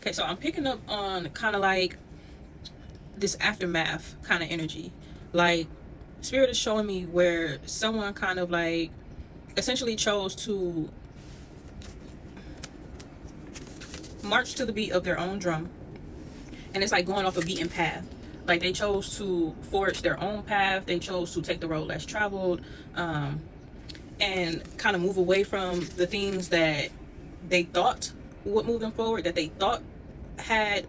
Okay, so I'm picking up on kind of like this aftermath kind of energy. Like, Spirit is showing me where someone kind of like essentially chose to march to the beat of their own drum, and it's like going off a beaten path. Like, they chose to forge their own path, they chose to take the road less traveled, and kind of move away from the things that they thought would move them forward, that they thought had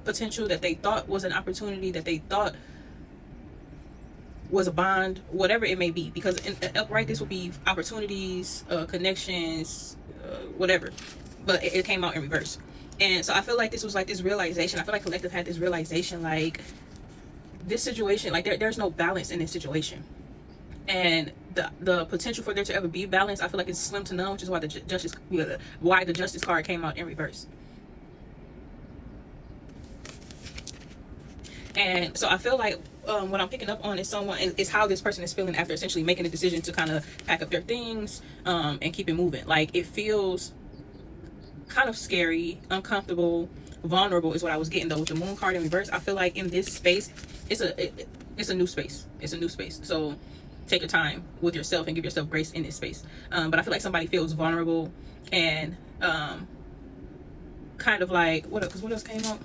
potential, that they thought was an opportunity, that they thought was a bond, whatever it may be. Because in upright, this would be opportunities, connections, whatever. But it came out in reverse. And so I feel like this was like this realization. I feel like collective had this realization, like, this situation, like there's no balance in this situation. And the potential for there to ever be balance, I feel like it's slim to none, which is why the justice card came out in reverse. And so I feel like what I'm picking up on is is how this person is feeling after essentially making a decision to kind of pack up their things and keep it moving. Like, it feels kind of scary, uncomfortable, vulnerable is what I was getting though with the moon card in reverse. I feel like in this space, it's a new space. It's a new space. So take your time with yourself and give yourself grace in this space. But I feel like somebody feels vulnerable and kind of like what else came up?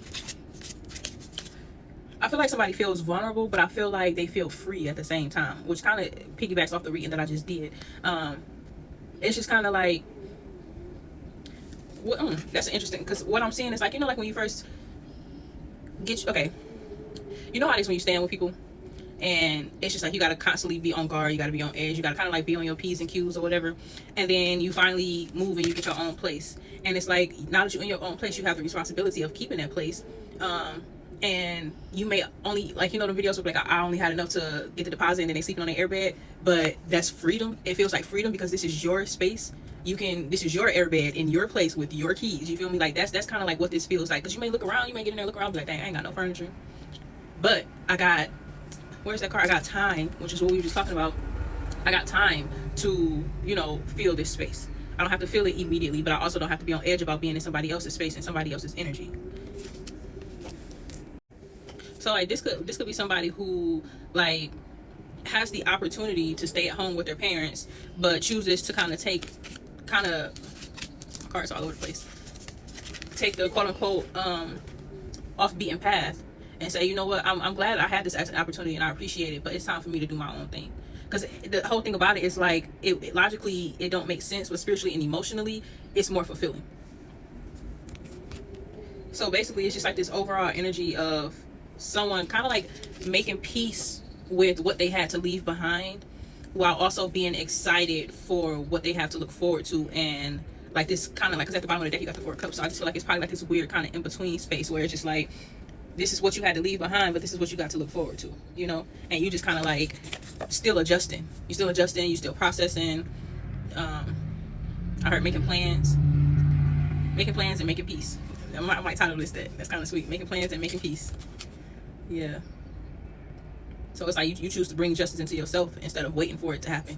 I feel like somebody feels vulnerable, but I feel like they feel free at the same time, which kind of piggybacks off the reading that I just did. It's just kind of like, that's interesting, because what I'm seeing is like, like when you first okay, you know how it is when you stand with people and it's just like you got to constantly be on guard, you got to be on edge, you got to kind of like be on your P's and Q's or whatever, and then you finally move and you get your own place, and it's like now that you're in your own place, you have the responsibility of keeping that place. And you may only, like, the videos were like, I only had enough to get the deposit and then they sleeping on their airbed, but that's freedom. It feels like freedom because this is your space. This is your airbed in your place with your keys. You feel me? Like, that's kind of like what this feels like. Because you may look around, you may get in there, look around, be like, dang, I ain't got no furniture. But I got, where's that card? I got time, which is what we were just talking about. I got time to, feel this space. I don't have to feel it immediately, but I also don't have to be on edge about being in somebody else's space and somebody else's energy. So like this could be somebody who like has the opportunity to stay at home with their parents, but chooses to kind of cards all over the place, take the quote unquote off beaten path and say, you know what, I'm glad I had this as an opportunity and I appreciate it, but it's time for me to do my own thing. Because the whole thing about it is like it logically it don't make sense, but spiritually and emotionally it's more fulfilling. So basically it's just like this overall energy of someone kind of like making peace with what they had to leave behind while also being excited for what they have to look forward to. And like this kind of like, because at the bottom of the deck you got the Four of Cups, so I just feel like it's probably like this weird kind of in between space where it's just like, this is what you had to leave behind, but this is what you got to look forward to, and you just kind of like still adjusting, you still processing. I heard making plans and making peace. I might title this that. That's kind of sweet. Making plans and making peace. Yeah. So it's like you choose to bring justice into yourself instead of waiting for it to happen.